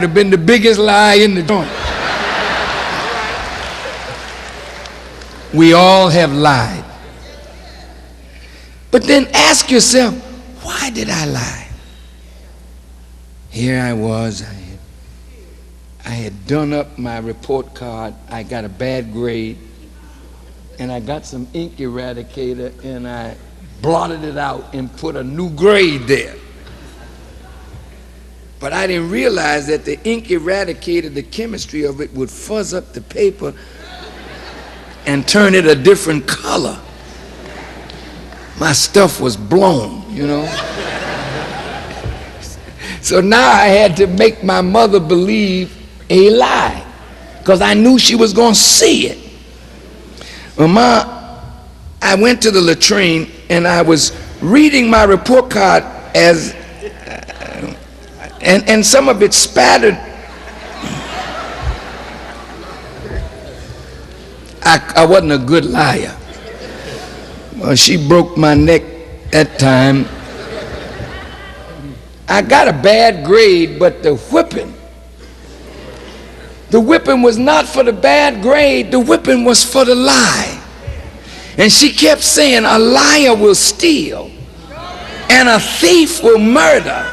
have been the biggest lie in the joint. We all have lied. But then ask yourself, why did I lie? Here I was, I had done up my report card. I got a bad grade, and I got some ink eradicator, and I blotted it out and put a new grade there. But I didn't realize that the ink eradicator, the chemistry of it would fuzz up the paper and turn it a different color. My stuff was blown, you know. So now I had to make my mother believe a lie, because I knew she was going to see it. Well, I went to the latrine and I was reading my report card as, and some of it spattered. I wasn't a good liar. Well, she broke my neck that time. I got a bad grade, but the whipping was not for the bad grade. The whipping was for the lie. And she kept saying, a liar will steal and a thief will murder.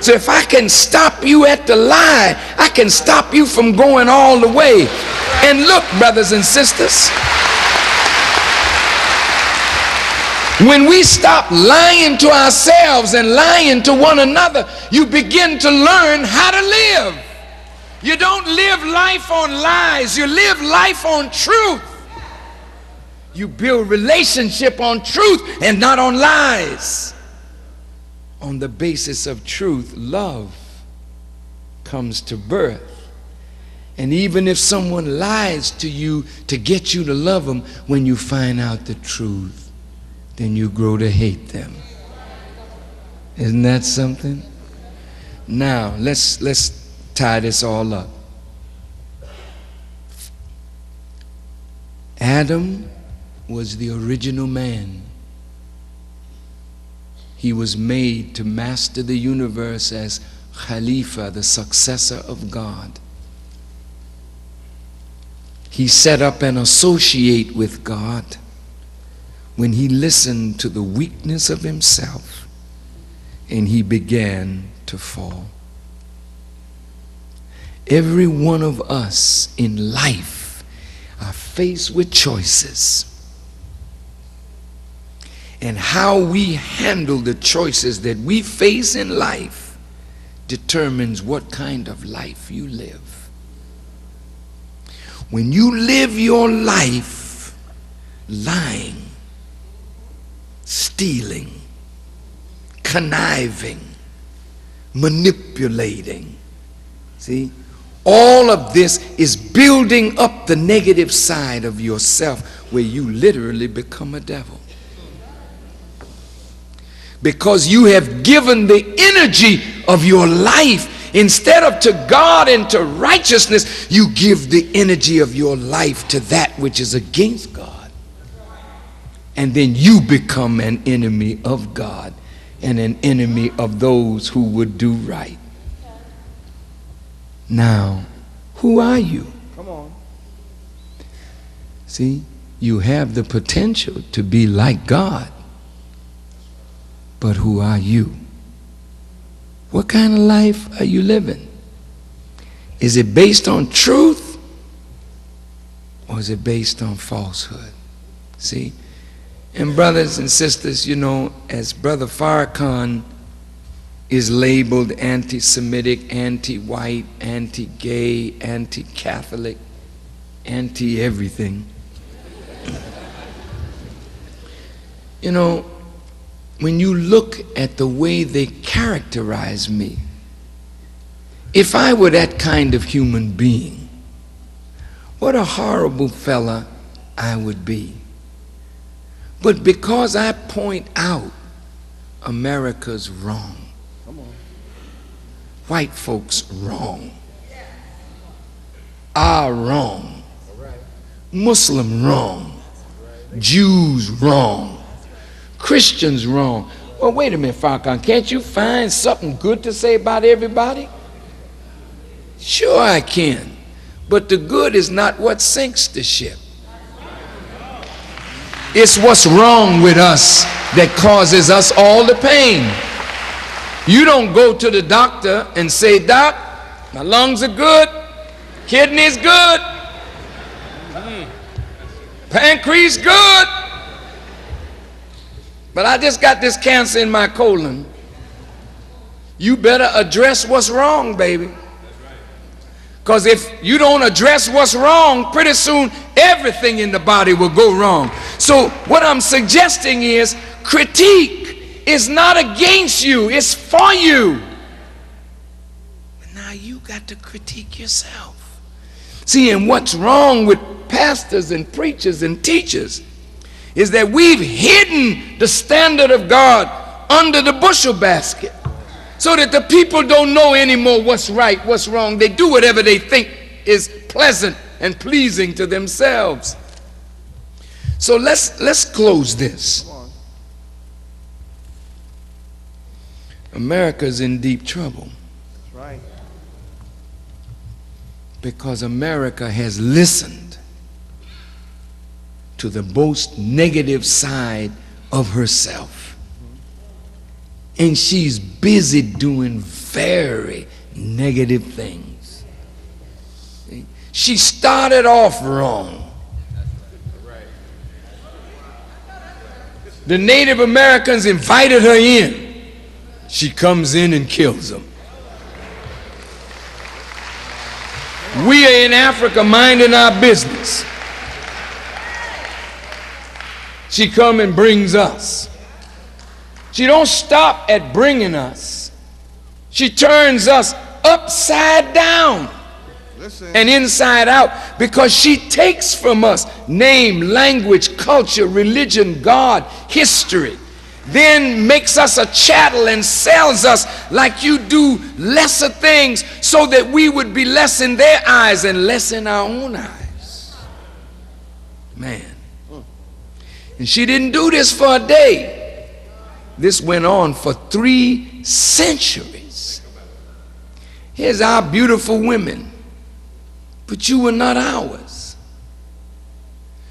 So if I can stop you at the lie, I can stop you from going all the way. And look, brothers and sisters, when we stop lying to ourselves and lying to one another, you begin to learn how to live. You don't live life on lies, you live life on truth. You build relationship on truth and not on lies. On the basis of truth, love comes to birth. And even if someone lies to you to get you to love them, when you find out the truth, then you grow to hate them. Isn't that something? Now, let's tie this all up. Adam was the original man. He was made to master the universe as Khalifa, the successor of God. He set up an associate with God when he listened to the weakness of himself and he began to fall. Every one of us in life are faced with choices. And how we handle the choices that we face in life determines what kind of life you live. When you live your life lying, stealing, conniving, manipulating, see, all of this is building up the negative side of yourself, where you literally become a devil. Because you have given the energy of your life, instead of to God and to righteousness, you give the energy of your life to that which is against God. And then you become an enemy of God and an enemy of those who would do right. Now, who are you? Come on. See, you have the potential to be like God. But who are you? What kind of life are you living? Is it based on truth, or is it based on falsehood? See? And brothers and sisters, you know, as Brother Farrakhan is labeled anti-Semitic, anti-white, anti-gay, anti-Catholic, anti-everything, you know, when you look at the way they characterize me, if I were that kind of human being, what a horrible fella I would be. But because I point out America's wrong, white folks wrong, are wrong, Muslim wrong, Jews wrong, Christians wrong. Well, wait a minute, Farrakhan, can't you find something good to say about everybody? Sure I can. But the good is not what sinks the ship. It's what's wrong with us that causes us all the pain. You don't go to the doctor and say, Doc, my lungs are good, kidneys good, pancreas good, but I just got this cancer in my colon. You better address what's wrong, baby. Because if you don't address what's wrong, pretty soon everything in the body will go wrong. So what I'm suggesting is critique is not against you, it's for you. But now you got to critique yourself. See, and what's wrong with pastors and preachers and teachers is that we've hidden the standard of God under the bushel basket, so that the people don't know anymore what's right, what's wrong. They do whatever they think is pleasant and pleasing to themselves. So let's close this. America's in deep trouble. That's right. Because America has listened to the most negative side of herself. And she's busy doing very negative things. She started off wrong. The Native Americans invited her in. She comes in and kills them. We are in Africa minding our business. She come and brings us. She don't stop at bringing us. She turns us upside down and inside out, because she takes from us name, language, culture, religion, God, history, then makes us a chattel and sells us like you do lesser things, so that we would be less in their eyes and less in our own eyes. Man. And she didn't do this for a day. This went on for 3 centuries. Here's our beautiful women, but you were not ours.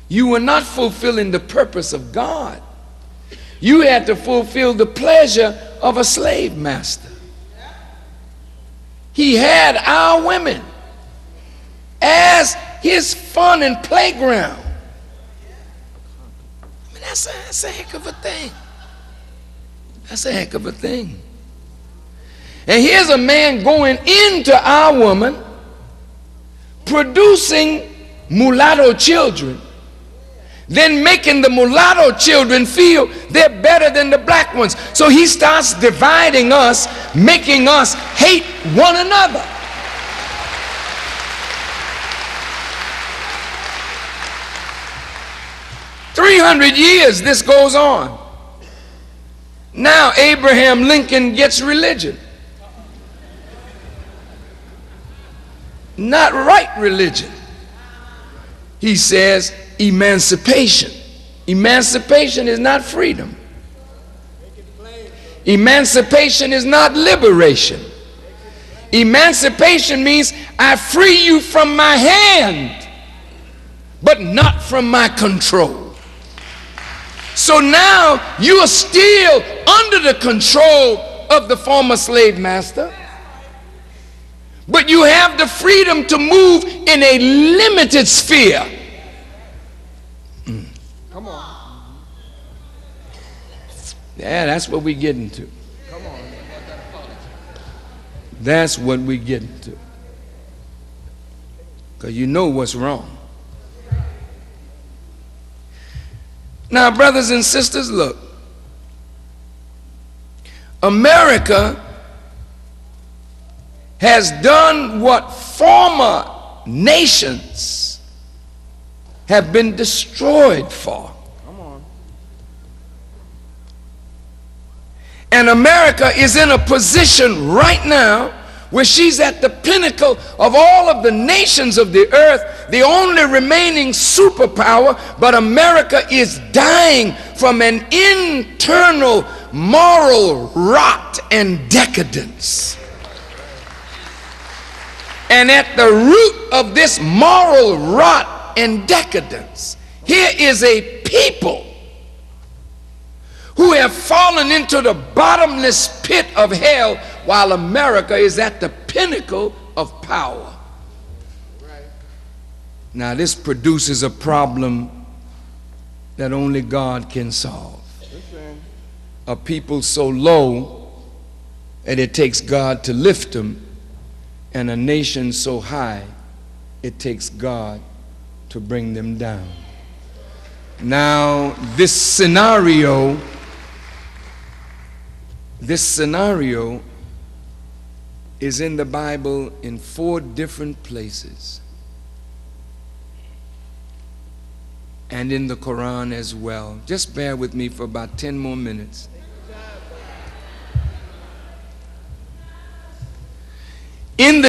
You were not fulfilling the purpose of God. You had to fulfill the pleasure of a slave master. He had our women as his fun and playground. I mean, that's a heck of a thing. That's a heck of a thing. And here's a man going into our woman, producing mulatto children, then making the mulatto children feel they're better than the black ones. So he starts dividing us, making us hate one another. "300 years this goes on. Now Abraham Lincoln gets religion. Not right religion. He says emancipation. Emancipation is not freedom. Emancipation is not liberation. Emancipation means I free you from my hand, but not from my control. So now you are still under the control of the former slave master, but you have the freedom to move in a limited sphere. Come on. Yeah, that's what we get into. Come on. That's what we get into. Because you know what's wrong. Now, brothers and sisters, look. America has done what former nations have been destroyed for. Come on. And America is in a position right now where she's at the pinnacle of all of the nations of the earth, the only remaining superpower, but America is dying from an internal moral rot and decadence. And at the root of this moral rot and decadence, here is a people who have fallen into the bottomless pit of hell, while America is at the pinnacle of power. Now this produces a problem that only God can solve. A people so low that it takes God to lift them, and a nation so high it takes God to bring them down. Now this scenario is in the Bible in 4 different places, and in the Quran as well. Just bear with me for about 10 more minutes. In the